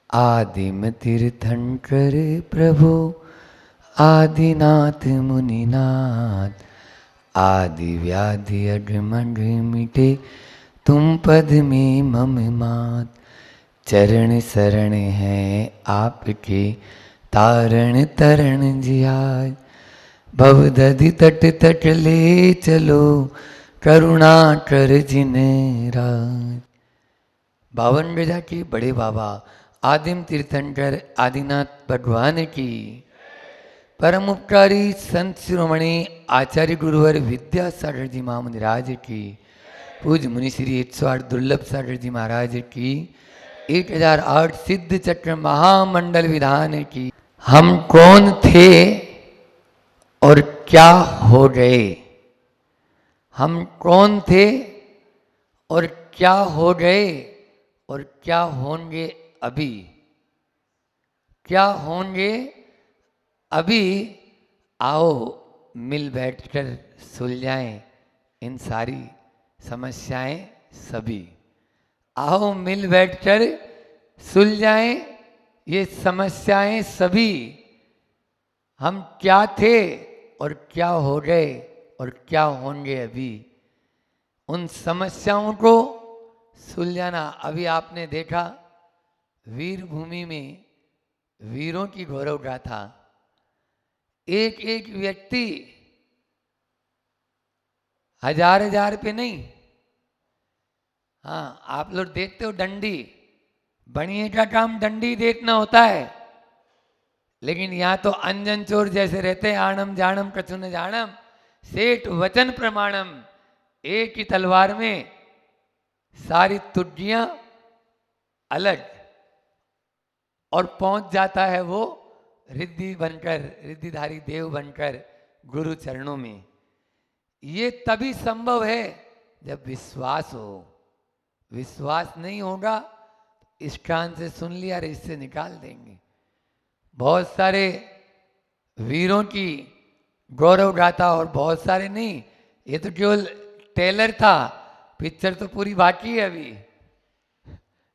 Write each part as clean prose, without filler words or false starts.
आदिम तीर्थंकर प्रभु आदिनाथ मुनिनाथ, आदि व्याधि अगमग मिटे तुम पद में मम मात। चरण शरण है आपके तारण तरण जियाज, भवदधि तट तट ले चलो करुणा कर जिन राज। बावन गजा के बड़े बाबा आदिम तीर्थंकर आदिनाथ भगवान की, परम उपकारी संत शिरोमणि आचार्य गुरुवर विद्यासागर जी महाराज की, पूज्य मुनि श्री 108 दुर्लभ सागर जी महाराज की, 1008 सिद्ध चक्र महामंडल विधान की। हम कौन थे और क्या हो गए? हम कौन थे और क्या हो गए और क्या होंगे अभी? क्या होंगे अभी? आओ मिल बैठकर सुलझाएं इन सारी समस्याएं सभी। आओ मिल बैठकर सुलझाएं ये समस्याएं सभी। हम क्या थे और क्या हो गए और क्या होंगे अभी, उन समस्याओं को सुलझाना। अभी आपने देखा वीर भूमि में वीरों की गौरव गाथा, एक एक व्यक्ति हजार हजार पे नहीं। हाँ, आप लोग देखते हो डंडी, बनिए का काम डंडी देखना होता है, लेकिन यहाँ तो अंजन चोर जैसे रहते हैं, आणम जानम कछु न जानम सेठ वचन प्रमाणम। एक ही तलवार में सारी तुड्डियां अलग, और पहुंच जाता है वो रिद्धि बनकर, रिद्धिधारी देव बनकर गुरु चरणों में। ये तभी संभव है जब विश्वास हो। विश्वास नहीं होगा इस कान से सुन लिया और इससे निकाल देंगे। बहुत सारे वीरों की गौरव गाथा, और बहुत सारे नहीं, ये तो केवल टेलर था, पिक्चर तो पूरी बाकी है अभी।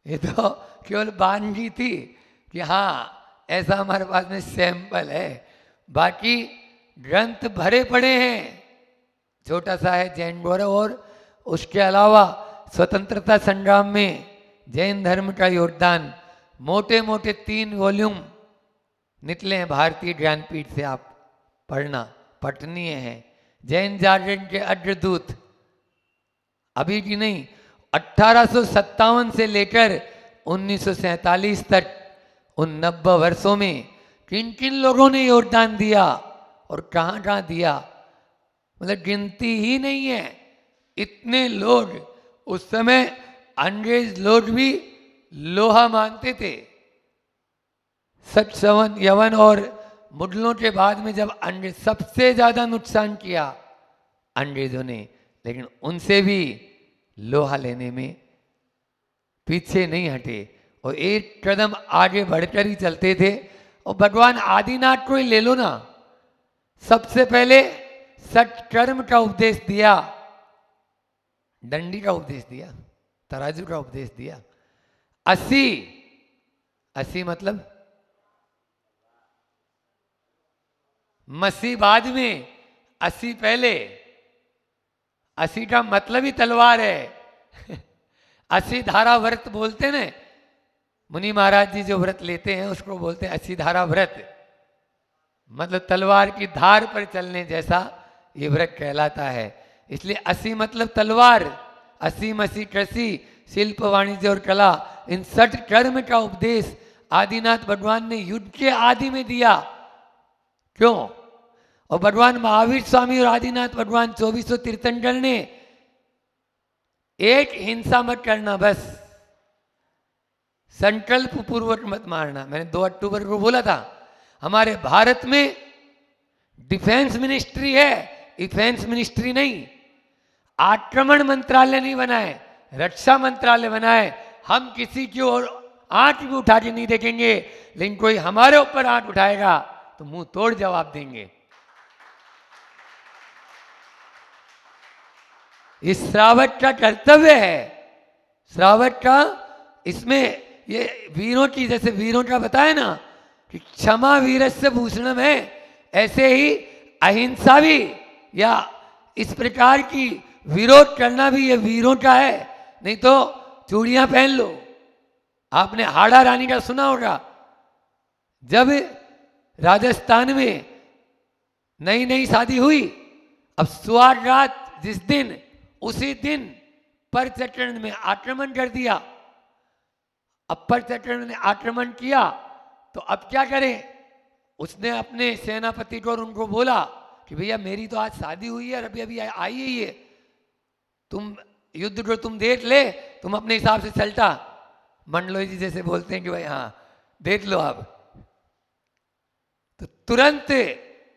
ये तो केवल बानगी थी कि हाँ ऐसा हमारे पास में सैंपल है, बाकी ग्रंथ भरे पड़े हैं। छोटा सा है जैन गौरव, और उसके अलावा स्वतंत्रता संग्राम में जैन धर्म का योगदान, मोटे मोटे 3 वॉल्यूम निकले हैं भारतीय ज्ञानपीठ से, आप पढ़ना पठनीय है। जैन जागरण के अग्रदूत, अभी की नहीं, 1857 से लेकर 1947 तक उन 90 वर्षों में किन किन लोगों ने योगदान दिया और कहाँ कहाँ दिया, मतलब गिनती ही नहीं है। इतने लोग, उस समय अंग्रेज लोग भी लोहा मानते थे। सत सवन यवन और मुगलों के बाद में जब अंग्रेज सबसे ज्यादा नुकसान किया अंग्रेजों ने, लेकिन उनसे भी लोहा लेने में पीछे नहीं हटे और एक कदम आगे बढ़कर ही चलते थे। और भगवान आदिनाथ को ही ले लो ना, सबसे पहले सत्कर्म का उपदेश दिया, दंडी का उपदेश दिया, तराजू का उपदेश दिया। 80 मतलब मसी बाद में, 80 पहले। 80 का मतलब ही तलवार है। 80 धारा व्रत बोलते ना, मुनि महाराज जी जो व्रत लेते हैं उसको बोलते हैं 80 धारा व्रत, मतलब तलवार की धार पर चलने जैसा ये व्रत कहलाता है। इसलिए 80 मतलब तलवार, 80 मसी कृषि शिल्प वाणिज्य और कला, इन 60 कर्म का उपदेश आदिनाथ भगवान ने युद्ध के आदि में दिया। क्यों? और भगवान महावीर स्वामी और आदिनाथ भगवान 2400 तीर्थंकर ने एक हिंसा मत करना, बस संकल्प पूर्वक मत मारना। मैंने 2 अक्टूबर को बोला था, हमारे भारत में डिफेंस मिनिस्ट्री है, डिफेंस मिनिस्ट्री नहीं। आक्रमण मंत्रालय नहीं बना है, रक्षा मंत्रालय बना है। हम किसी की ओर आंख भी उठा के नहीं देखेंगे, लेकिन कोई हमारे ऊपर आंख उठाएगा तो मुंह तोड़ जवाब देंगे। इस श्रावक का कर्तव्य है, श्रावक का इसमें ये वीरों की, जैसे वीरों का बताया ना कि क्षमा वीरस्य भूषणम है, ऐसे ही अहिंसा भी या इस प्रकार की विरोध करना भी ये वीरों का है। नहीं तो चूड़ियां पहन लो। आपने हाड़ा रानी का सुना होगा, जब राजस्थान में नई नई शादी हुई, अब सुहाग रात जिस दिन, उसी दिन परचट्रण में आक्रमण कर दिया। अब परचट्रण ने आक्रमण किया तो अब क्या करें? उसने अपने सेनापति को और उनको बोला कि भैया मेरी तो आज शादी हुई है और अभी अभी आई है ये, तुम युद्ध को तुम देख ले, तुम अपने हिसाब से चलता। मंडलोई जी जैसे बोलते हैं कि भाई हाँ देख लो आप। तो तुरंत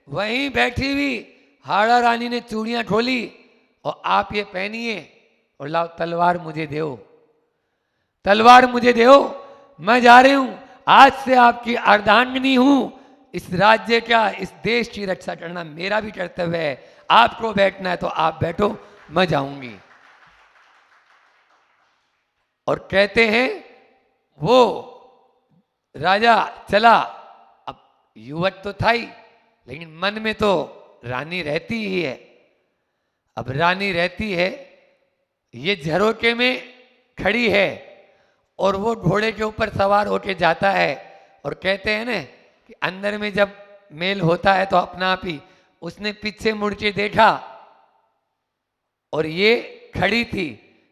वहीं बैठी हुई हाड़ा रानी ने चूड़ियां खोली और आप ये पहनिए और लाओ तलवार मुझे दो, तलवार मुझे दो, मैं जा रही हूं, आज से आपकी अर्धांगिनी हूं। इस राज्य का, इस देश की रक्षा करना मेरा भी कर्तव्य है। आपको बैठना है तो आप बैठो, मैं जाऊंगी। और कहते हैं वो राजा चला। अब युवक तो था ही, लेकिन मन में तो रानी रहती ही है। अब रानी रहती है, ये झरोके में खड़ी है और वो घोड़े के ऊपर सवार होके जाता है। और कहते हैं ना कि अंदर में जब मेल होता है तो अपना आप ही, उसने पीछे मुड़ के देखा और ये खड़ी थी,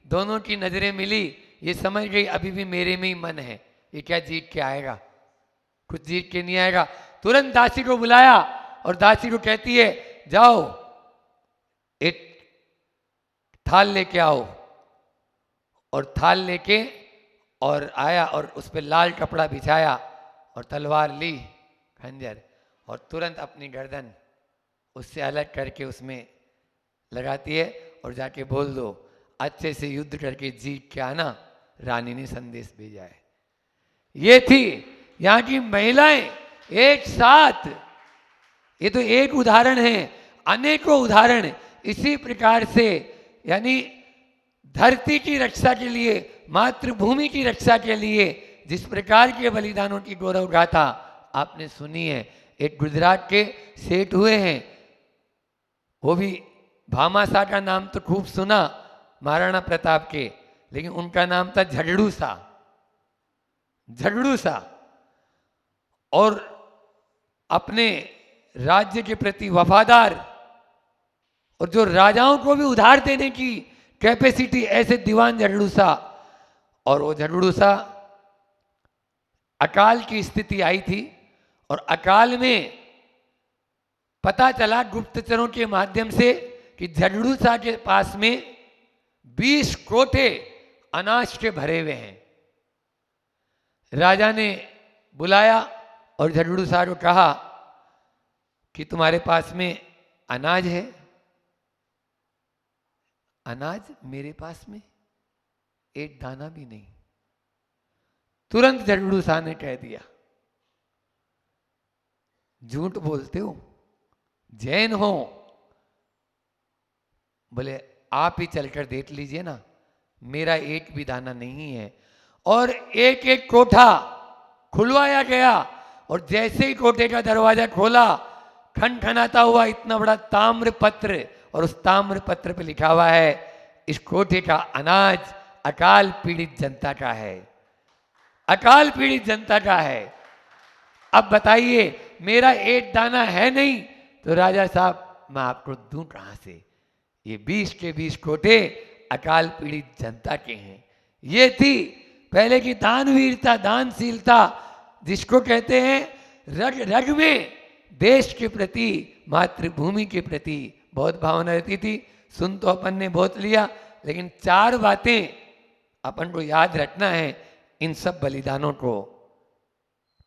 दोनों की नजरें मिली, ये समझ गई अभी भी मेरे में ही मन है, ये क्या जीत के आएगा, कुछ जीत के नहीं आएगा। तुरंत दासी को बुलाया और दासी को कहती है जाओ एक थाल लेके आओ। और थाल लेके और आया और उस पर लाल कपड़ा बिछाया और तलवार ली, खंजर, और तुरंत अपनी गर्दन उससे अलग करके उसमें लगाती है और जाके बोल दो अच्छे से युद्ध करके जीत के आना, रानी ने संदेश भेजा है। ये थी यहाँ की महिलाएं एक साथ। ये तो एक उदाहरण है, अनेकों उदाहरण इसी प्रकार से, यानी धरती की रक्षा के लिए, मातृभूमि की रक्षा के लिए जिस प्रकार के बलिदानों की गौरव गाथा आपने सुनी है। एक गुजरात के सेठ हुए हैं, वो भी भामाशाह का नाम तो खूब सुना महाराणा प्रताप के, लेकिन उनका नाम था झगड़ू शाह, झगड़ू शाह। और अपने राज्य के प्रति वफादार और जो राजाओं को भी उधार देने की कैपेसिटी, ऐसे दीवान झगड़ू शाह। और वो झगड़ू शाह, अकाल की स्थिति आई थी और अकाल में पता चला गुप्तचरों के माध्यम से कि झगड़ू शाह के पास में 20 कोटे अनाज के भरे हुए हैं। राजा ने बुलाया और झगड़ू शाह को कहा कि तुम्हारे पास में अनाज है? अनाज मेरे पास में एक दाना भी नहीं। तुरंत झगड़ू शाह ने कह दिया झूठ बोलते हो, जैन हो। बोले आप ही चलकर देख लीजिए ना, मेरा एक भी दाना नहीं है। और एक एक कोठा खुलवाया गया और जैसे ही कोठे का दरवाजा खोला, खनखनाता हुआ इतना बड़ा ताम्र पत्र, और उस ताम्र पत्र पे लिखा हुआ है इस कोठे का अनाज अकाल पीड़ित जनता का है, अकाल पीड़ित जनता का है। अब बताइए मेरा एक दाना है नहीं तो राजा साहब मैं आपको दूं कहां से? ये 20 के 20 कोठे अकाल पीड़ित जनता के हैं। ये थी पहले की दानवीरता, दानशीलता, जिसको कहते हैं रग रग में देश के प्रति, मातृभूमि के प्रति बहुत भावना रहती थी। सुन तो अपन ने बहुत लिया, लेकिन 4 बातें अपन को याद रखना है इन सब बलिदानों को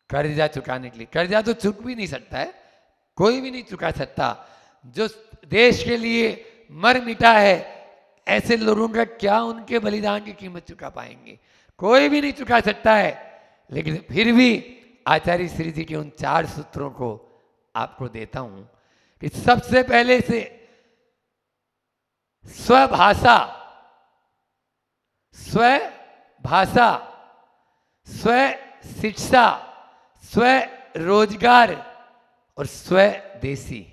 कर्जा चुकाने के लिए। कर्जा तो चुक भी नहीं सकता है, कोई भी नहीं चुका सकता। जो देश के लिए मर मिटा है, ऐसे लोगों का क्या उनके बलिदान की कीमत चुका पाएंगे? कोई भी नहीं चुका सकता है। लेकिन फिर भी आचार्य श्री जी के उन 4 सूत्रों को आपको देता हूं कि सबसे पहले से स्वभाषा, स्वभाषा, स्व शिक्षा, स्व रोजगार और स्वदेशी,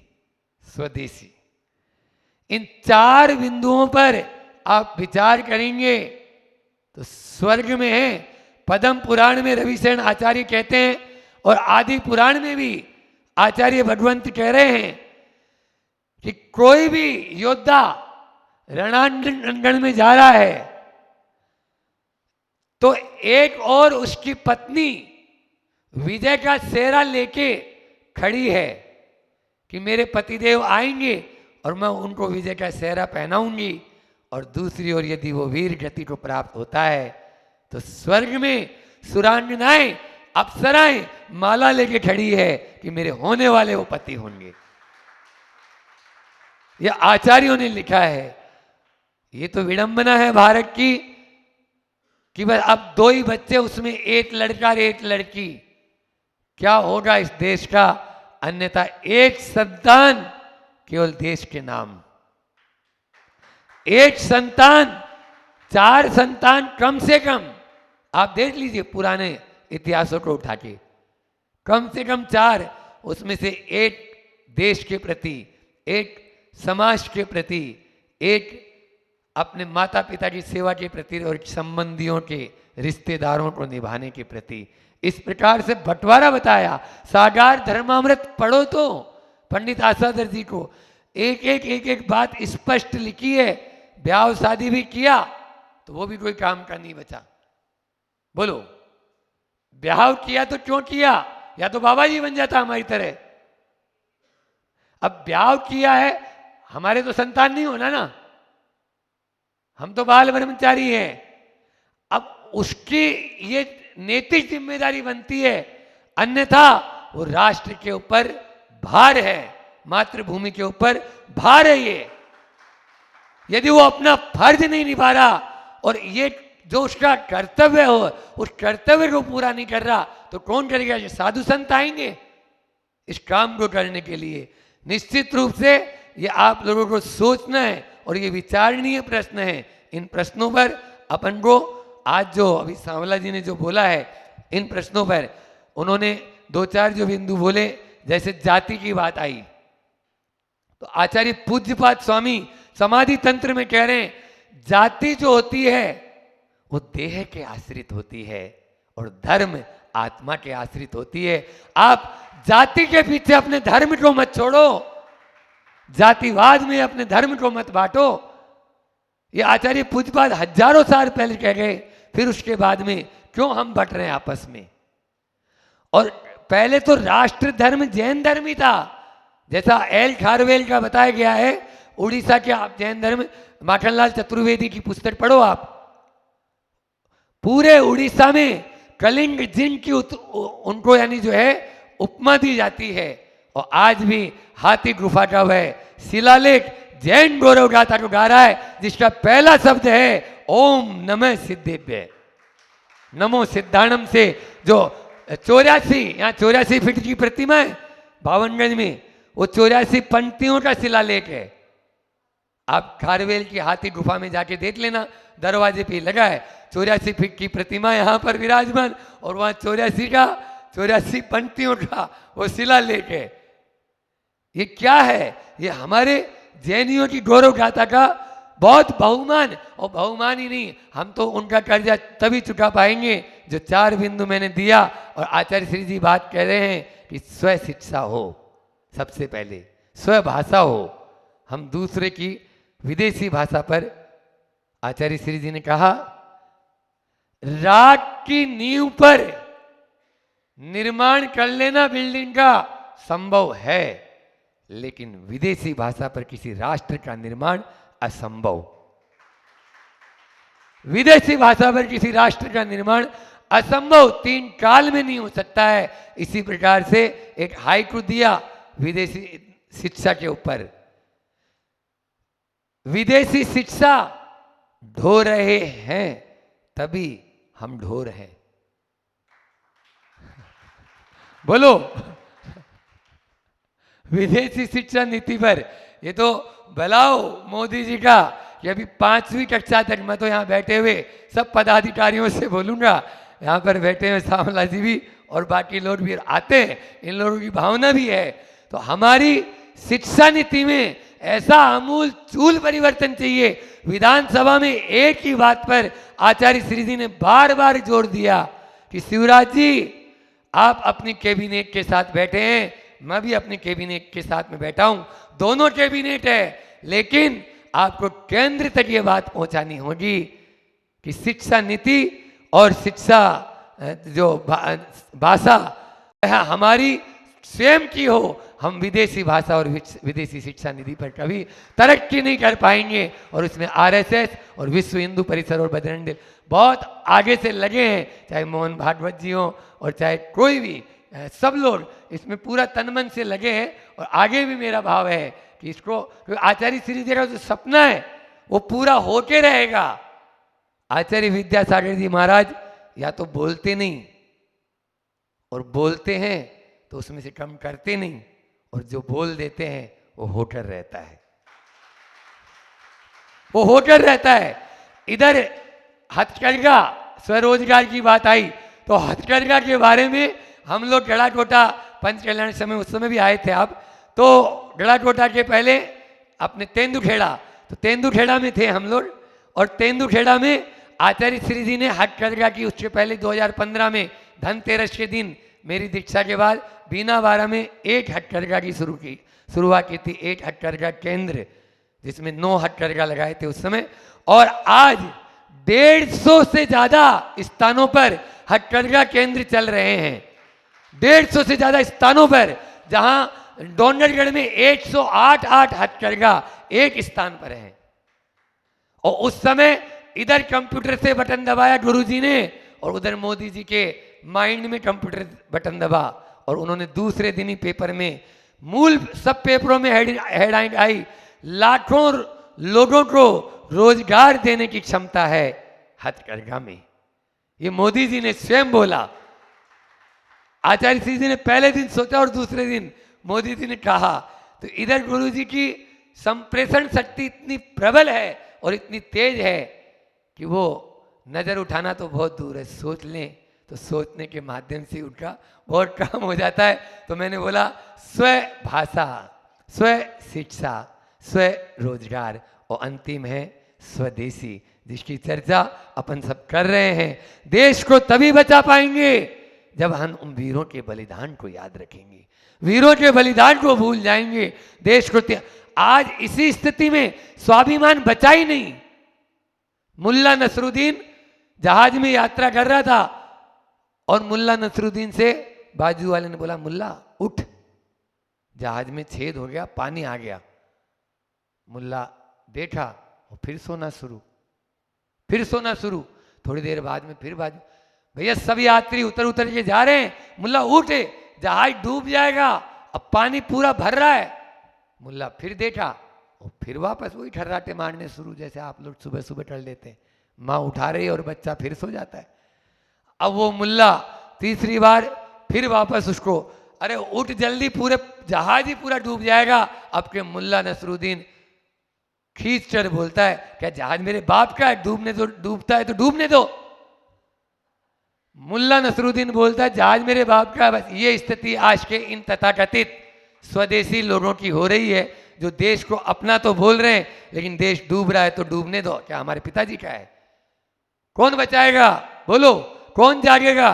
स्वदेशी, इन 4 बिंदुओं पर आप विचार करेंगे तो स्वर्ग में है। पद्म पुराण में रविशरण आचार्य कहते हैं और आदि पुराण में भी आचार्य भगवंत कह रहे हैं कि कोई भी योद्धा रणांगण में जा रहा है तो एक और उसकी पत्नी विजय का सेहरा लेके खड़ी है कि मेरे पतिदेव आएंगे और मैं उनको विजय का सेहरा पहनाऊंगी। और दूसरी ओर यदि वो वीर गति को प्राप्त होता है तो स्वर्ग में सुरांगनाएं, अप्सराएं माला लेके खड़ी है कि मेरे होने वाले वो पति होंगे। यह आचार्यों ने लिखा है। ये तो विडंबना है भारत की कि बस अब 2 ही बच्चे, उसमें एक लड़का और एक लड़की। क्या होगा इस देश का? अन्यथा एक संतान केवल देश के नाम, एक संतान, 4 संतान कम से कम। आप देख लीजिए पुराने इतिहासों को उठा के, कम से कम 4, उसमें से एक देश के प्रति, एक समाज के प्रति, एक अपने माता पिता की सेवा के प्रति और संबंधियों के, रिश्तेदारों को निभाने के प्रति। इस प्रकार से बंटवारा बताया। सागार धर्मामृत पढ़ो तो पंडित आसादर जी को एक बात स्पष्ट लिखी है। ब्याह शादी भी किया तो वो भी कोई काम का नहीं बचा। बोलो, ब्याह किया तो क्यों किया? या तो बाबा जी बन जाता हमारी तरह। अब ब्याह किया है, हमारे तो संतान नहीं होना ना, हम तो बाल ब्रह्मचारी हैं। अब उसकी ये नैतिक जिम्मेदारी बनती है, अन्यथा वो राष्ट्र के ऊपर भार है, मातृभूमि के ऊपर भार है। ये यदि वो अपना फर्ज नहीं निभा रहा और ये जो उसका कर्तव्य हो उस कर्तव्य को पूरा नहीं कर रहा तो कौन करेगा? ये साधु संत आएंगे इस काम को करने के लिए। निश्चित रूप से ये आप लोगों को सोचना है और ये विचारणीय प्रश्न है। इन प्रश्नों पर अपन को आज जो अभी सांवला जी ने जो बोला है, इन प्रश्नों पर उन्होंने 2-4 जो बिंदु बोले, जैसे जाति की बात आई तो आचार्य पूज्यपाद स्वामी समाधि तंत्र में कह रहे हैं जाति जो होती है वो देह के आश्रित होती है और धर्म आत्मा के आश्रित होती है। आप जाति के पीछे अपने धर्म को मत छोड़ो, जातिवाद में अपने धर्म को मत बांटो। ये आचार्य पूज्यपाद हजारों साल पहले कह गए, फिर उसके बाद में क्यों हम बट रहे हैं आपस में? और पहले तो राष्ट्र धर्म जैन धर्म ही था, जैसा एल खारवेल का बताया गया है। उड़ीसा के आप जैन धर्म, माखनलाल चतुर्वेदी की पुस्तक पढ़ो आप। पूरे उड़ीसा में कलिंग जिन की उनको यानी जो है उपमा दी जाती है। और आज भी हाथी गुफा का वह शिलालेख जैन गौरव गाथा को गा रहा है, जिसका पहला शब्द है ओम नमः सिद्धेभ्य, नमो सिद्धाणम से। जो 84 यहाँ 84 फीट की प्रतिमा है भावनगंज में, वो 84 पंक्तियों का शिलालेख है। आप खारवेल की हाथी गुफा में जाके देख लेना, दरवाजे पे लगा है 84 फीट की प्रतिमा यहाँ पर विराजमान, और वहां 84 पंक्तियों का वो शिलालेख है। ये क्या है? ये हमारे जैनियों की गौरव गाथा का बहुत बहुमान, और बहुमान ही नहीं, हम तो उनका कर्जा तभी चुका पाएंगे जो 4 बिंदु मैंने दिया। और आचार्य श्री जी बात कह रहे हैं कि स्व शिक्षा हो, सबसे पहले स्व भाषा हो। हम दूसरे की विदेशी भाषा पर, आचार्य श्री जी ने कहा राग की नींव पर निर्माण कर लेना बिल्डिंग का संभव है, लेकिन विदेशी भाषा पर किसी राष्ट्र का निर्माण असंभव। विदेशी भाषा पर किसी राष्ट्र का निर्माण असंभव, 3 काल में नहीं हो सकता है। इसी प्रकार से एक हाइकू दिया विदेशी शिक्षा के ऊपर। विदेशी शिक्षा ढो रहे हैं तभी हम ढो रहे हैं। बोलो, विदेशी शिक्षा नीति पर ये तो भलाओ मोदी जी का कि अभी 5वीं कक्षा तक, मैं तो यहाँ बैठे हुए सब पदाधिकारियों से बोलूंगा यहाँ पर बैठे हैं श्यामला जी भी और बाकी लोग भी आते हैं, इन लोगों की भावना भी है। तो हमारी शिक्षा नीति में ऐसा आमूल चूल परिवर्तन चाहिए। विधानसभा में एक ही बात पर आचार्य श्री जी ने बार बार जोर दिया कि शिवराज जी आप अपनी कैबिनेट के साथ बैठे हैं, मैं भी अपनी कैबिनेट के साथ में बैठा हूं, दोनों कैबिनेट है, लेकिन आपको केंद्र तक ये बात पहुंचानी होगी कि शिक्षा नीति और शिक्षा जो भाषा हमारी स्वयं की हो। हम विदेशी भाषा और विदेशी शिक्षा नीति पर कभी तरक्की नहीं कर पाएंगे। और उसमें आरएसएस और विश्व हिंदू परिषद और बजरंग दल बहुत आगे से लगे हैं, चाहे मोहन भागवत जी हो और चाहे कोई भी, सब लोग इसमें पूरा तन मन से लगे हैं। और आगे भी मेरा भाव है कि इसको आचार्य श्री जी का जो सपना है वो पूरा होके रहेगा। आचार्य विद्यासागर जी महाराज या तो बोलते नहीं और बोलते हैं तो उसमें से कम करते नहीं, और जो बोल देते हैं वो होकर रहता है, वो होकर रहता है। इधर हथकरघा स्वरोजगार की बात आई तो हथकरघा के बारे में हम लोग गढ़ाकोटा पंच कल्याण समय उस समय भी आए थे आप, तो गढ़ाकोटा के पहले अपने तेंदुखेड़ा, तो तेंदुखेड़ा में थे हम लोग। और तेंदुखेड़ा में आचार्य श्री जी ने हथकरघा की, उसके पहले 2015 में धनतेरस के दिन मेरी दीक्षा के बाद बीनावाड़ा में एक हथकरघा की शुरुआत की थी, एक हथकरघा केंद्र जिसमें 9 हथकरघा लगाए थे उस समय। और आज 150 से ज्यादा स्थानों पर हथकरघा केंद्र चल रहे हैं, 150 से ज्यादा स्थानों पर, जहां डोंगरगढ़ में 108 हथकरघा एक स्थान पर है। और उस समय इधर कंप्यूटर से बटन दबाया गुरुजी ने और उधर मोदी जी के माइंड में कंप्यूटर बटन दबा और उन्होंने दूसरे दिन ही पेपर में, मूल सब पेपरों में हेडलाइन आई, लाखों लोगों को रोजगार देने की क्षमता है हथकरघा में। ये मोदी जी ने स्वयं बोला। आचार्य श्री जी ने पहले दिन सोचा और दूसरे दिन मोदी जी ने कहा। तो इधर गुरु जी की संप्रेषण शक्ति इतनी प्रबल है और इतनी तेज है कि वो नजर उठाना तो बहुत दूर है, सोच लें तो सोचने के माध्यम से उनका बहुत काम हो जाता है। तो मैंने बोला स्व भाषा, स्व शिक्षा, स्व रोजगार और अंतिम है स्वदेशी, जिसकी चर्चा अपन सब कर रहे हैं। देश को तभी बचा पाएंगे जब हम उन वीरों के बलिदान को याद रखेंगे, वीरों के बलिदान को भूल जाएंगे। देश को आज इसी स्थिति में स्वाभिमान बचा ही नहीं। मुल्ला नसरुद्दीन जहाज में यात्रा कर रहा था और मुल्ला नसरुद्दीन से बाजू वाले ने बोला, मुल्ला उठ, जहाज में छेद हो गया, पानी आ गया। मुल्ला देखा और फिर सोना शुरू, फिर सोना शुरू। थोड़ी देर बाद में फिर बाजू, भैया सब यात्री उतर उतर के जा रहे हैं, मुल्ला उठे, जहाज डूब जाएगा, अब पानी पूरा भर रहा है। मुल्ला फिर देखा और फिर वापस वही ठर्राटे मारने शुरू, जैसे आप लोग सुबह सुबह कर लेते हैं, माँ उठा रही और बच्चा फिर सो जाता है। अब वो मुल्ला तीसरी बार फिर वापस उसको, अरे उठ जल्दी, पूरे जहाज ही पूरा डूब जाएगा। अब के मुल्ला नसरुद्दीन खींच कर बोलता है, क्या जहाज मेरे बाप का है, डूबने दो, डूबता है तो डूबने दो। मुल्ला नसरुद्दीन बोलता है जहाज मेरे बाप का है। बस ये स्थिति आज के इन तथाकथित स्वदेशी लोगों की हो रही है, जो देश को अपना तो बोल रहे हैं लेकिन देश डूब रहा है तो डूबने दो। क्या हमारे पिताजी का है? कौन बचाएगा? बोलो, कौन जागेगा?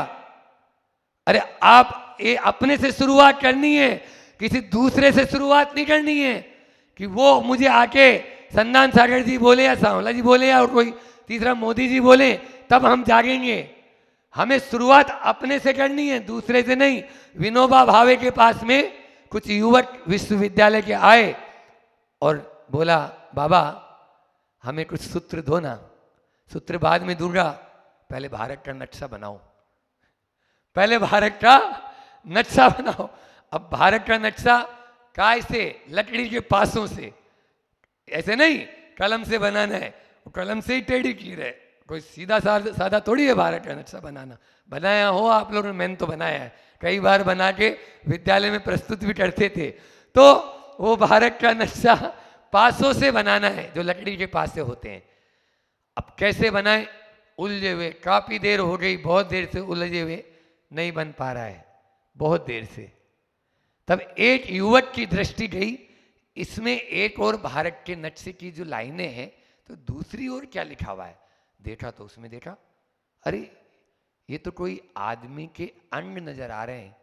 अरे आप ये अपने से शुरुआत करनी है, किसी दूसरे से शुरुआत नहीं करनी है कि वो मुझे आके संदान सागर जी बोले या सांवला जी बोले या कोई तीसरा मोदी जी बोले तब हम जागेंगे। हमें शुरुआत अपने से करनी है, दूसरे से नहीं। विनोबा भावे के पास में कुछ युवक विश्वविद्यालय के आए और बोला, बाबा हमें कुछ सूत्र दो ना। सूत्र बाद में दूंगा, पहले भारत का नक्शा बनाओ, पहले भारत का नक्शा बनाओ। अब भारत का नक्शा काय से? लकड़ी के पासों से, ऐसे नहीं कलम से बनाना है, वो कलम से ही टेढ़ी कीर है, कोई सीधा साधा थोड़ी है भारत का नक्शा बनाना। बनाया हो आप लोगों ने, मैंने तो बनाया है, कई बार बना के विद्यालय में प्रस्तुत भी करते थे। तो वो भारत का नक्शा पासों से बनाना है, जो लकड़ी के पासे होते हैं। अब कैसे बनाएं? उलझे हुए, काफी देर हो गई, बहुत देर से उलझे हुए, नहीं बन पा रहा है, बहुत देर से। तब एक युवक की दृष्टि गई, इसमें एक और भारत के नक्शे की जो लाइनें हैं, तो दूसरी ओर क्या लिखा हुआ है। देखा तो उसमें देखा, अरे ये तो कोई आदमी के अंग नजर आ रहे हैं,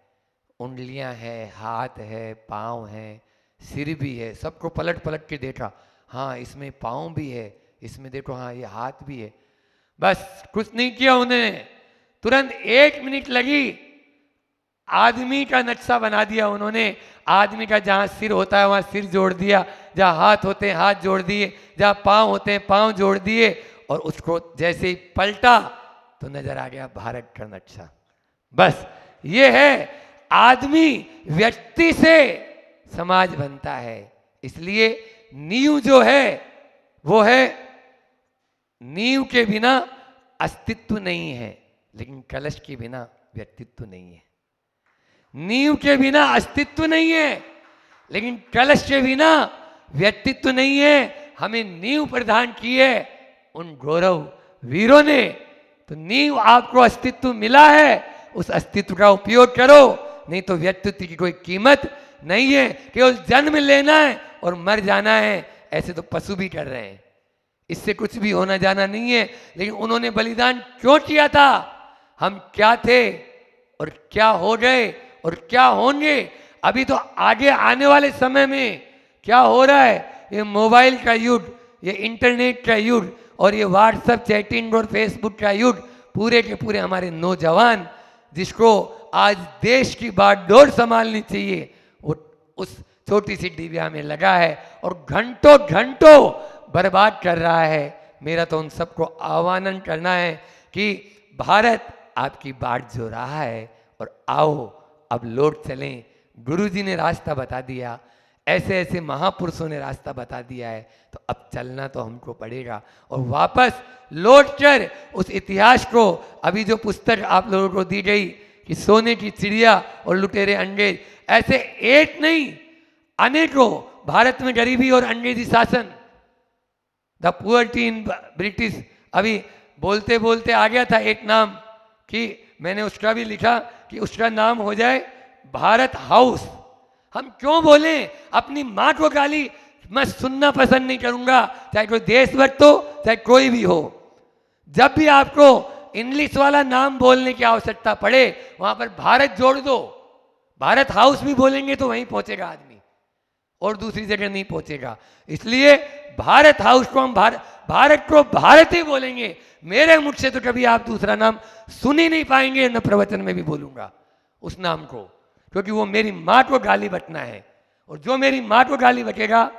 उंगलियां हैं, हाथ है, पाँव हैं, सिर भी है। सबको पलट पलट के देखा, हाँ इसमें पाँव भी है, इसमें देखो हाँ ये हाथ भी है। बस कुछ नहीं किया उन्होंने, तुरंत 1 मिनट लगी, आदमी का नक्शा बना दिया उन्होंने। आदमी का जहाँ सिर होता है वहाँ सिर जोड़ दिया, जहाँ हाथ होते हैं हाथ जोड़ दिए, जहाँ पाँव होते हैं पाँव जोड़ दिए, और उसको जैसे ही पलटा तो नजर आ गया भारत का नक्शा। बस ये है, आदमी व्यक्ति से समाज बनता है। इसलिए नींव जो है वो है, नींव के बिना अस्तित्व नहीं है, लेकिन कलश के बिना व्यक्तित्व नहीं है। नींव के बिना अस्तित्व नहीं है, लेकिन कलश के बिना व्यक्तित्व नहीं है। हमें नींव प्रदान की है उन गौरव वीरों ने, तो नींव आपको अस्तित्व मिला है, उस अस्तित्व का उपयोग करो, नहीं तो व्यक्तित्व की कोई कीमत नहीं है। केवल जन्म लेना है और मर जाना है, ऐसे तो पशु भी कर रहे हैं, इससे कुछ भी होना जाना नहीं है। लेकिन उन्होंने बलिदान क्यों किया था? हम क्या थे और क्या हो गए और क्या होंगे, अभी तो आगे आने वाले समय में क्या हो रहा है। ये मोबाइल का युग, ये इंटरनेट का युग, और ये व्हाट्सएप चैटिंग और फेसबुक का युग, पूरे के पूरे हमारे नौजवान, जिसको आज देश की बागडोर संभालनी चाहिए, वो उस छोटी सी डिबिया में लगा है और घंटों घंटों बर्बाद कर रहा है। मेरा तो उन सबको आह्वान करना है कि भारत आपकी बाट जो रहा है, और आओ अब लौट चलें। गुरुजी ने रास्ता बता दिया, ऐसे ऐसे महापुरुषों ने रास्ता बता दिया है, तो अब चलना तो हमको पड़ेगा। और वापस लौटकर उस इतिहास को, अभी जो पुस्तक आप लोगों को दी गई कि सोने की चिड़िया और लुटेरे अंग्रेज, ऐसे एक नहीं अनेकों, भारत में गरीबी और अंग्रेजी शासन, द पुअर्टी इन ब्रिटिश, अभी बोलते बोलते आ गया था एक नाम, कि मैंने उसका भी लिखा कि उसका नाम हो जाए भारत हाउस। हम क्यों बोले? अपनी माँ को गाली मैं सुनना पसंद नहीं करूंगा, चाहे कोई देशभक्त हो चाहे कोई भी हो। जब भी आपको इंग्लिश वाला नाम बोलने की आवश्यकता पड़े, वहां पर भारत जोड़ दो। भारत हाउस भी बोलेंगे तो वहीं पहुंचेगा आदमी, और दूसरी जगह नहीं पहुंचेगा। इसलिए भारत हाउस को हम भारत को भारत ही बोलेंगे। मेरे मुख से तो कभी आप दूसरा नाम सुन ही नहीं पाएंगे, न प्रवचन में भी बोलूंगा उस नाम को, क्योंकि वो मेरी माँ को गाली बकना है, और जो मेरी माँ को गाली बकेगा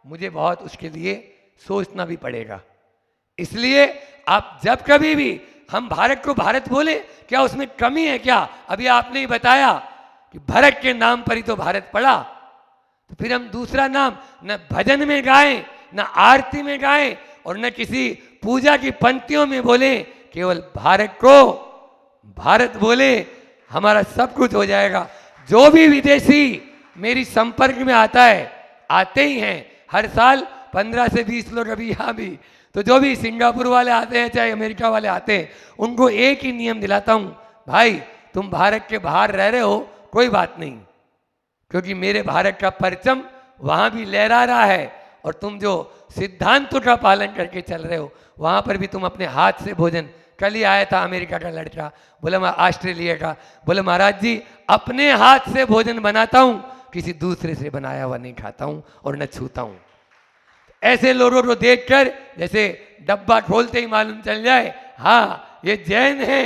मुझे बहुत उसके लिए सोचना भी पड़ेगा। इसलिए आप जब कभी भी हम भारत को भारत बोले, क्या उसमें कमी है क्या? अभी आपने ही बताया कि भरत के नाम पर ही तो भारत पड़ा, तो फिर हम दूसरा नाम न भजन में गाएं, न आरती में गाएं, और न किसी पूजा की पंक्तियों में बोले, केवल भारत को भारत बोले, हमारा सब कुछ हो जाएगा। जो भी विदेशी मेरी संपर्क में आता है, आते ही हैं हर साल 15 से 20 लोग अभी यहाँ भी, तो जो भी सिंगापुर वाले आते हैं चाहे अमेरिका वाले आते हैं, उनको एक ही नियम दिलाता हूँ, भाई तुम भारत के बाहर रह रहे हो कोई बात नहीं, क्योंकि मेरे भारत का परचम वहाँ भी लहरा रहा है, और तुम जो सिद्धांतों का पालन करके चल रहे हो वहाँ पर भी तुम अपने हाथ से भोजन। कल ही आया था अमेरिका का लड़का, बोला ऑस्ट्रेलिया का, बोले महाराज जी अपने हाथ से भोजन बनाता हूँ, किसी दूसरे से बनाया हुआ नहीं खाता हूँ और न छूता हूँ। ऐसे लोगों को देखकर जैसे डब्बा खोलते ही मालूम चल जाए हाँ ये जैन है,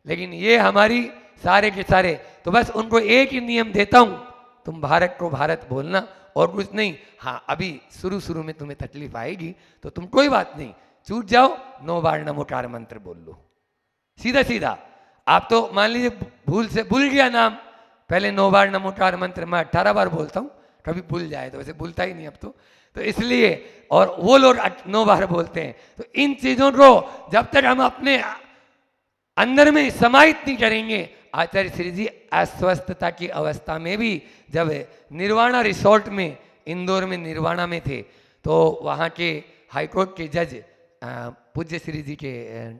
लेकिन ये हमारी सारे के सारे, तो बस उनको एक ही नियम देता हूँ, तुम भारत को भारत बोलना और कुछ नहीं। हाँ अभी शुरू शुरू में तुम्हें तकलीफ आएगी तो तुम कोई बात नहीं, चूक जाओ, 9 बार नमोकार मंत्र बोल लो, सीधा सीधा। आप तो मान लीजिए भूल से भूल गया नाम, पहले 9 बार नमोकार मंत्र मैं 18 बार बोलता हूँ, कभी भूल जाए तो वैसे भूलता ही नहीं अब तो इसलिए, और वो लोग 9 बार बोलते हैं। तो इन चीजों को जब तक हम अपने अंदर में समाहित नहीं करेंगे, आचार्य श्री जी अस्वस्थता की अवस्था में भी जब निर्वाणा रिसोर्ट में इंदौर में निर्वाणा में थे, तो वहाँ के हाईकोर्ट के जज पूज्य श्री जी के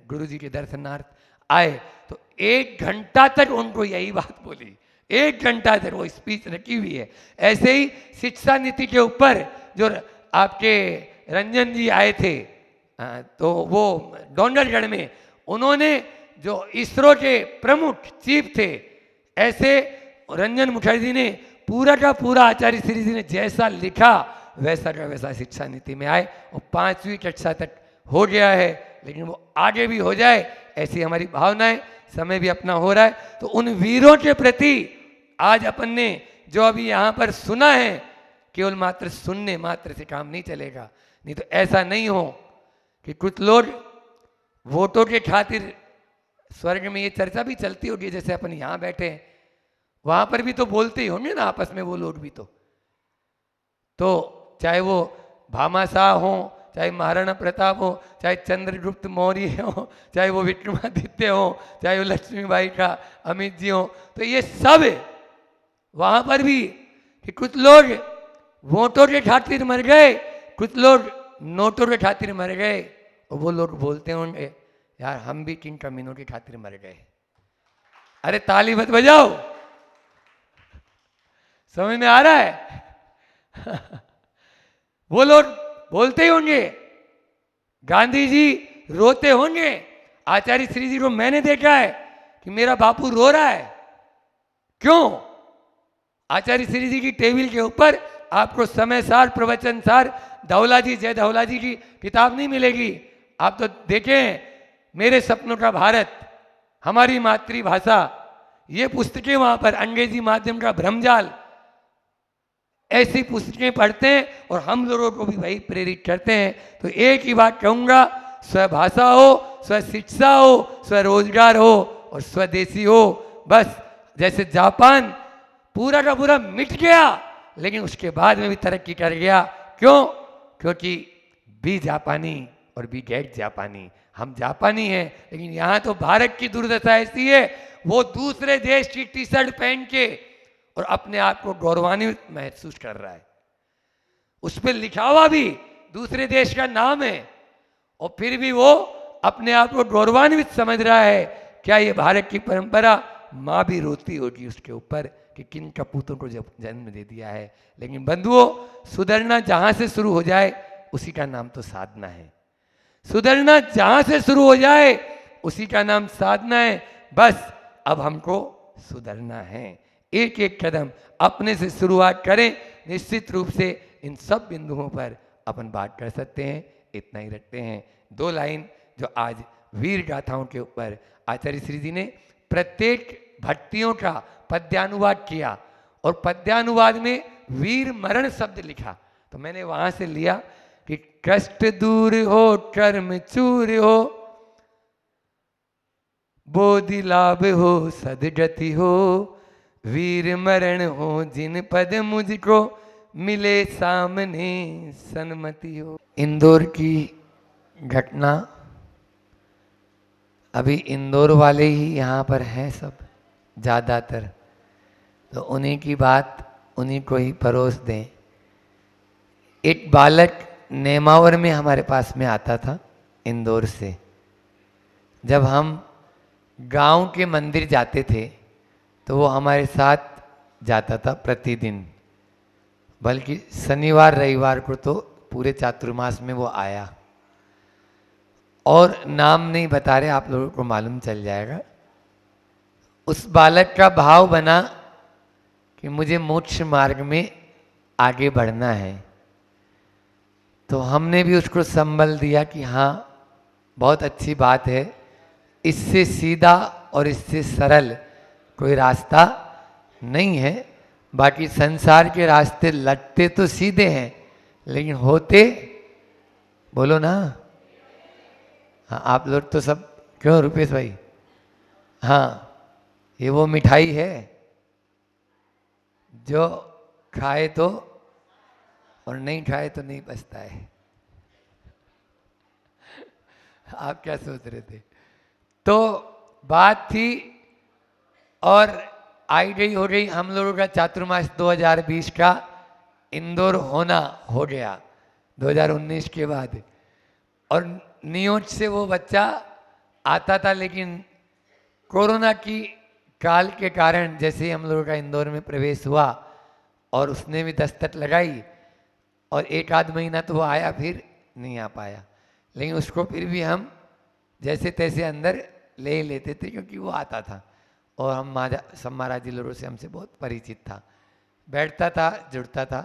गुरु जी के दर्शनार्थ आए तो 1 घंटा तक उनको यही बात बोली, 1 घंटा तक वो स्पीच रखी हुई है। ऐसे ही शिक्षा नीति के ऊपर जो आपके रंजन जी आए थे, तो वो डोंगरगढ़ में उन्होंने जो इसरो के प्रमुख चीफ थे, ऐसे रंजन मुखर्जी ने पूरा का पूरा आचार्य श्री जी ने जैसा लिखा वैसा का वैसा शिक्षा नीति में आए और 5वीं कक्षा तक हो गया है, लेकिन वो आगे भी हो जाए ऐसी हमारी भावना है। समय भी अपना हो रहा है, तो उन वीरों के प्रति आज अपन ने जो अभी यहाँ पर सुना है, केवल मात्र सुनने मात्र से काम नहीं चलेगा। नहीं तो ऐसा नहीं हो कि कुछ लोग वोटों के खातिर, स्वर्ग में ये चर्चा भी चलती होगी जैसे अपन यहाँ बैठे हैं, वहां पर भी तो बोलते ही होंगे ना आपस में वो लोग भी। तो चाहे वो भामाशाह हो, चाहे महाराणा प्रताप हो, चाहे चंद्रगुप्त मौर्य हो, चाहे वो विक्रमादित्य हो, चाहे वो लक्ष्मीबाई का अमित जी हो, तो ये सब वहां पर भी कि कुछ लोग वोटों के खातिर मर गए, कुछ लोग नोटों के खातिर मर गए, और वो लोग बोलते होंगे यार हम भी किन कमीनों के खातिर मर गए। अरे ताली मत बजाओ, समझ में आ रहा है? वो लोग बोलते ही होंगे, गांधी जी रोते होंगे। आचार्य श्री जी को मैंने देखा है कि मेरा बापू रो रहा है। क्यों? आचार्य श्री जी की टेबल के ऊपर आपको समय सार, प्रवचन सार, धौला जी, जय धौला जी की किताब नहीं मिलेगी। आप तो देखें मेरे सपनों का भारत, हमारी मातृभाषा, ये पुस्तकें वहां पर, अंग्रेजी माध्यम का भ्रमजाल, ऐसी पुस्तकें पढ़ते हैं और हम लोगों को भी वही प्रेरित करते हैं। तो एक ही बात कहूंगा, स्वभाषा हो, स्व शिक्षा हो, स्वरोजगार हो और स्वदेशी हो। बस जैसे जापान पूरा का पूरा मिट गया, लेकिन उसके बाद में भी तरक्की कर गया। क्यों? क्योंकि भी जापानी और भी गैर जापानी, हम जापानी हैं, लेकिन यहाँ तो भारत की दुर्दशा ऐसी है, वो दूसरे देश की टी शर्ट पहन के और अपने आप को गौरवान्वित महसूस कर रहा है। उस पर लिखा हुआ भी दूसरे देश का नाम है और फिर भी वो अपने आप को गौरवान्वित समझ रहा है। क्या ये भारत की परंपरा? माँ भी रोती होगी उसके ऊपर कि किन कपूतों को जन्म दे दिया है। लेकिन बंधुओं, सुधरना जहां से शुरू हो जाए उसी का नाम तो साधना है। सुधरना जहां से शुरू हो जाए उसी का नाम साधना है। बस अब हमको सुधरना है, एक एक कदम अपने से शुरुआत करें। निश्चित रूप से इन सब बिंदुओं पर अपन बात कर सकते हैं। इतना ही रखते हैं। 2 लाइन जो आज वीर गाथाओं के ऊपर आचार्य श्री जी ने प्रत्येक भक्तियों का पद्यानुवाद किया और पद्यानुवाद में वीर मरण शब्द लिखा, तो मैंने वहां से लिया कि कष्ट दूर हो, कर्म चूर हो, बोधि लाभ हो, सदगति हो, वीर मरण हो जिन पद मुझको मिले सामने सन्मति हो। इंदौर की घटना, अभी इंदौर वाले ही यहाँ पर हैं सब ज़्यादातर, तो उन्हीं की बात उन्हीं को ही परोस दें। एक बालक नेमावर में हमारे पास में आता था इंदौर से। जब हम गांव के मंदिर जाते थे तो वो हमारे साथ जाता था प्रतिदिन, बल्कि शनिवार रविवार को तो पूरे चातुर्मास में वो आया। और नाम नहीं बता रहे, आप लोगों को मालूम चल जाएगा। उस बालक का भाव बना कि मुझे मोक्ष मार्ग में आगे बढ़ना है, तो हमने भी उसको संबल दिया कि हाँ बहुत अच्छी बात है, इससे सीधा और इससे सरल कोई रास्ता नहीं है। बाकी संसार के रास्ते लगते तो सीधे हैं, लेकिन होते, बोलो ना, हाँ आप लोग तो सब, क्यों रुपेश भाई? हाँ, ये वो मिठाई है जो खाए तो और नहीं खाए तो नहीं बचता है। आप क्या सोच रहे थे? तो बात थी और आई गई हो गई। हम लोगों का चातुर्मास 2020 का इंदौर होना हो गया 2019 के बाद। और नियोज से वो बच्चा आता था, लेकिन कोरोना की काल के कारण जैसे ही हम लोगों का इंदौर में प्रवेश हुआ और उसने भी दस्तक लगाई और एक आध महीना तो वो आया, फिर नहीं आ पाया। लेकिन उसको फिर भी हम जैसे तैसे अंदर ले ही लेते थे, क्योंकि वो आता था और हम सब महाराजी लोगों से हमसे बहुत परिचित था, बैठता था, जुड़ता था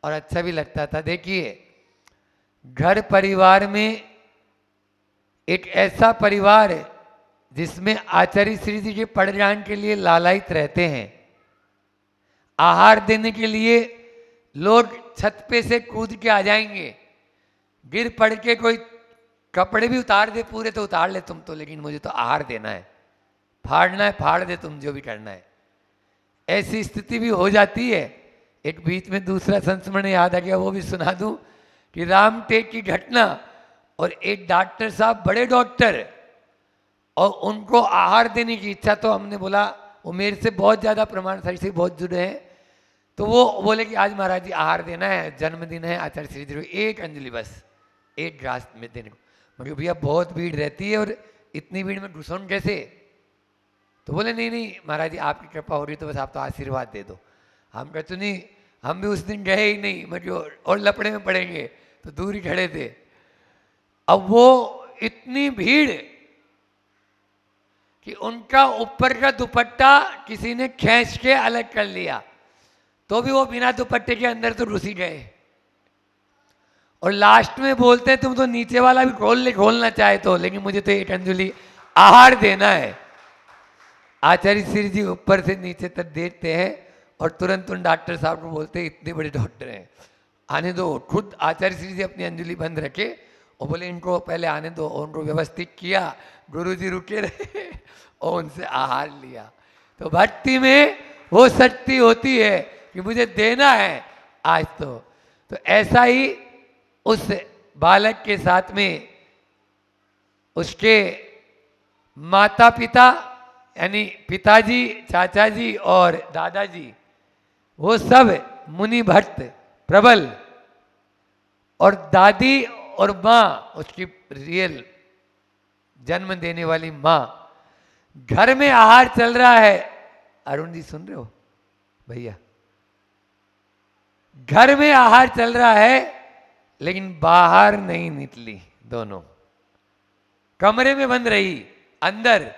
और अच्छा भी लगता था। देखिए, घर परिवार में एक ऐसा परिवार है जिसमें आचार्य श्री जी के पड़जान के लिए लालायित रहते हैं। आहार देने के लिए लोग छत पे से कूद के आ जाएंगे, गिर पड़ के कोई कपड़े भी उतार दे पूरे तो उतार ले तुम तो, लेकिन मुझे तो आहार देना है, फाड़ना है फाड़ दे तुम, जो भी करना है। ऐसी स्थिति भी हो जाती है। एक बीच में दूसरा संस्मरण याद आ गया, वो भी सुना दूं कि रामटेक की घटना, और एक डॉक्टर साहब, बड़े डॉक्टर, और उनको आहार देने की इच्छा, तो हमने बोला, वो मेरे से बहुत ज़्यादा प्रमाण शरीर से बहुत जुड़े हैं, तो वो बोले कि आज महाराज जी आहार देना है, जन्मदिन है आचार्य श्री जी, एक अंजलि बस, एक ग्रास में देने को। मतलब भैया बहुत भीड़ रहती है और इतनी भीड़ में घुसौन कैसे? तो बोले नहीं नहीं महाराज जी आपकी कृपा हो रही तो बस आप तो आशीर्वाद दे दो। हम कहते नहीं, हम भी उस दिन गए ही नहीं, मतलब और लपड़े में पड़ेंगे, तो दूर ही खड़े थे। अब वो इतनी भीड़ कि उनका ऊपर का दुपट्टा किसी ने खींच के अलग कर लिया, तो भी वो बिना दुपट्टे के अंदर तो घुस ही गए। और लास्ट में बोलते हैं तुम तो नीचे वाला भी खोलना चाहे तो, लेकिन मुझे तो एक अंजलि आहार देना है। आचार्य श्री जी ऊपर से नीचे तक देखते हैं और तुरंत उन डॉक्टर साहब को बोलते हैं, इतने बड़े डॉक्टर हैं, आने दो। खुद आचार्य श्री जी अपनी अंजलि बंद रखे और बोले इनको पहले आने दो, और उनको व्यवस्थित किया। गुरु जी रुके रहे और उनसे आहार लिया। तो भक्ति में वो शक्ति होती है कि मुझे देना है आज तो ऐसा ही उस बालक के साथ में उसके माता पिता यानी पिताजी, चाचा जी और दादाजी, वो सब मुनि भक्त प्रबल, और दादी और माँ, उसकी रियल जन्म देने वाली माँ, घर में आहार चल रहा है। अरुण जी सुन रहे हो भैया? घर में आहार चल रहा है लेकिन बाहर नहीं निकली, दोनों कमरे में बंद रही, अंदर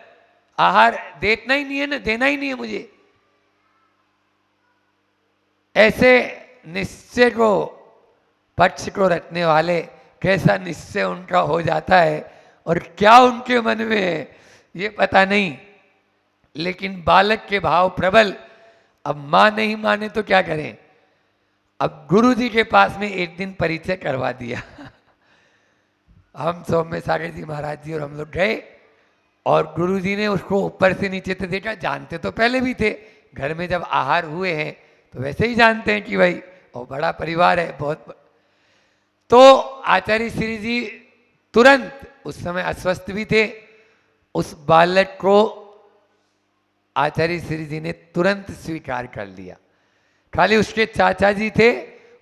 आहार देना ही नहीं है ना, देना ही नहीं है मुझे। ऐसे निश्चय को, पक्ष को रखने वाले, कैसा निश्चय उनका हो जाता है और क्या उनके मन में है ये पता नहीं, लेकिन बालक के भाव प्रबल। अब मां नहीं माने तो क्या करें? अब गुरु जी के पास में एक दिन परिचय करवा दिया। हम सौम्य सागर जी महाराज जी और हम लोग गए, और गुरु जी ने उसको ऊपर से नीचे तक देखा। जानते तो पहले भी थे, घर में जब आहार हुए हैं तो वैसे ही जानते हैं कि भाई और बड़ा परिवार है बहुत। तो आचार्य श्री जी तुरंत, उस समय अस्वस्थ भी थे, उस बालक को आचार्य श्री जी ने तुरंत स्वीकार कर लिया। खाली उसके चाचा जी थे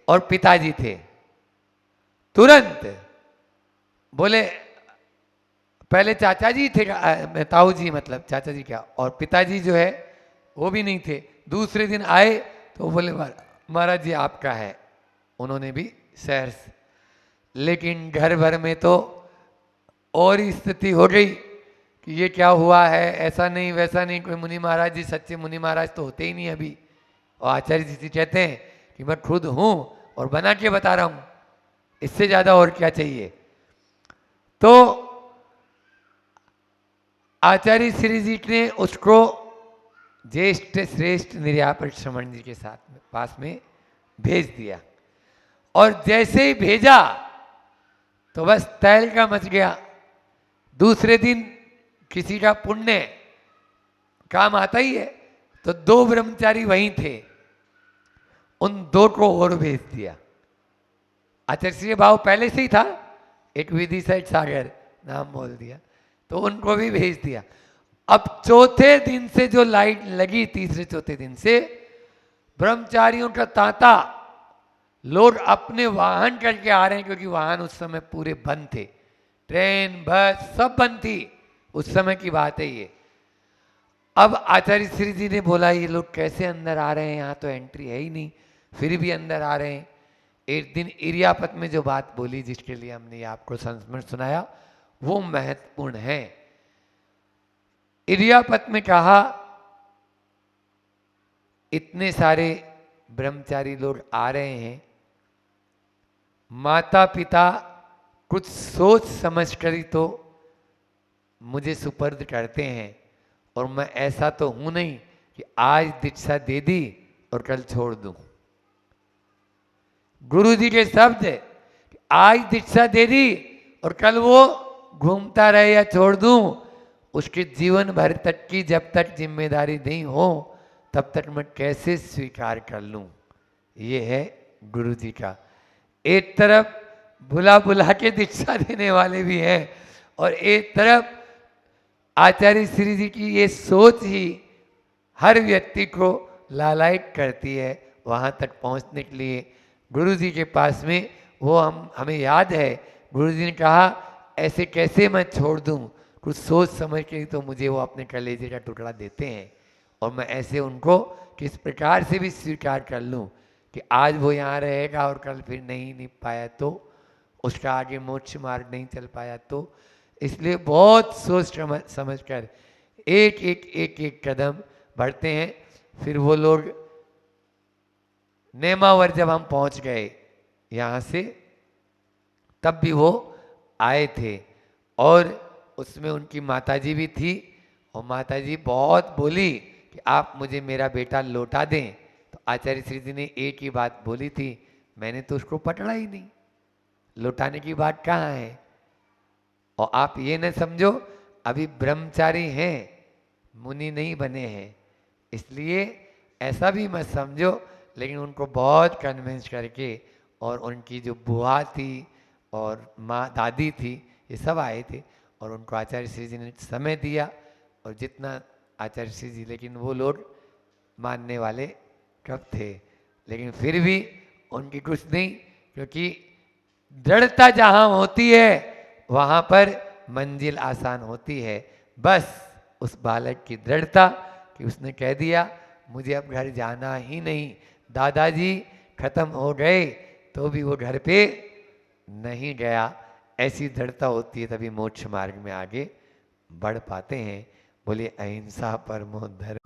और पिताजी थे, तुरंत बोले, पहले चाचा जी थे, ताऊ जी मतलब चाचा जी क्या, और पिताजी जो है वो भी नहीं थे। दूसरे दिन आए तो बोले महाराज जी आपका है, उन्होंने भी सहर्ष। लेकिन घर भर में तो और ही स्थिति हो गई कि ये क्या हुआ है, ऐसा नहीं वैसा नहीं, कोई मुनि महाराज जी, सच्चे मुनि महाराज तो होते ही नहीं अभी। और आचार्य जी कहते हैं कि मैं खुद हूं और बना के बता रहा हूं, इससे ज्यादा और क्या चाहिए। तो आचार्य श्री जी ने उसको ज्येष्ठ श्रेष्ठ निर्यापक श्रमण जी के साथ में पास में भेज दिया, और जैसे ही भेजा तो बस तहलका मच गया। दूसरे दिन किसी का पुण्य काम आता ही है, तो 2 ब्रह्मचारी वहीं थे, उन 2 को और भेज दिया। आचार्य भाव पहले से ही था, एक विधि सेठ सागर नाम बोल दिया, तो उनको भी भेज दिया। अब चौथे दिन से जो लाइट लगी, तीसरे चौथे दिन से ब्रह्मचारियों का तांता, लोग अपने वाहन करके आ रहे हैं, क्योंकि वाहन उस समय पूरे बंद थे, ट्रेन बस सब बंद थी, उस समय की बात है ये। अब आचार्य श्री जी ने बोला ये लोग कैसे अंदर आ रहे हैं, यहाँ तो एंट्री है ही नहीं, फिर भी अंदर आ रहे हैं। एक दिन इरियापत में जो बात बोली जिसके लिए हमने ये आपको संस्मरण सुनाया वो महत्वपूर्ण है। इरियापत में कहा इतने सारे ब्रह्मचारी लोग आ रहे हैं, माता पिता कुछ सोच समझ कर ही तो मुझे सुपर्द करते हैं, और मैं ऐसा तो हूं नहीं कि आज दीक्षा दे दी और कल छोड़ दूं। गुरु जी के शब्द आज दीक्षा दे दी और कल वो घूमता रहे या छोड़ दूं, उसके जीवन भर तक की जब तक जिम्मेदारी नहीं हो तब तक मैं कैसे स्वीकार कर लूं। ये है गुरु जी का। एक तरफ बुला बुला के दीक्षा देने वाले भी हैं और एक तरफ आचार्य श्री जी की ये सोच ही हर व्यक्ति को लालायित करती है वहाँ तक पहुँचने के लिए। गुरु जी के पास में वो हमें याद है, गुरु जी ने कहा ऐसे कैसे मैं छोड़ दूँ, कुछ सोच समझ के ही तो मुझे वो अपने कलेजे का टुकड़ा देते हैं, और मैं ऐसे उनको किस प्रकार से भी स्वीकार कर लूँ कि आज वो यहाँ रहेगा और कल फिर नहीं पाया तो उसका आगे मोक्ष मार्ग नहीं चल पाया तो। इसलिए बहुत सोच समझ कर एक कदम बढ़ते हैं। फिर वो लोग नेमावर जब हम पहुंच गए यहाँ से, तब भी वो आए थे और उसमें उनकी माताजी भी थी, और माताजी बहुत बोली कि आप मुझे मेरा बेटा लौटा दें। तो आचार्य श्री जी ने एक ही बात बोली थी, मैंने तो उसको पकड़ा ही नहीं, लौटाने की बात कहाँ है। और आप ये न समझो अभी ब्रह्मचारी हैं, मुनि नहीं बने हैं, इसलिए ऐसा भी मत समझो। लेकिन उनको बहुत कन्विंस करके, और उनकी जो बुआ थी और माँ दादी थी ये सब आए थे, और उनको आचार्य श्री जी ने समय दिया, और जितना आचार्य श्री जी, लेकिन वो लोग मानने वाले कब थे। लेकिन फिर भी उनकी कुछ नहीं, क्योंकि दृढ़ता जहाँ होती है वहाँ पर मंजिल आसान होती है। बस उस बालक की दृढ़ता कि उसने कह दिया मुझे अब घर जाना ही नहीं, दादाजी खत्म हो गए तो भी वो घर पे नहीं गया। ऐसी दृढ़ता होती है तभी मोक्ष मार्ग में आगे बढ़ पाते हैं। बोलिए अहिंसा परमो धर्म।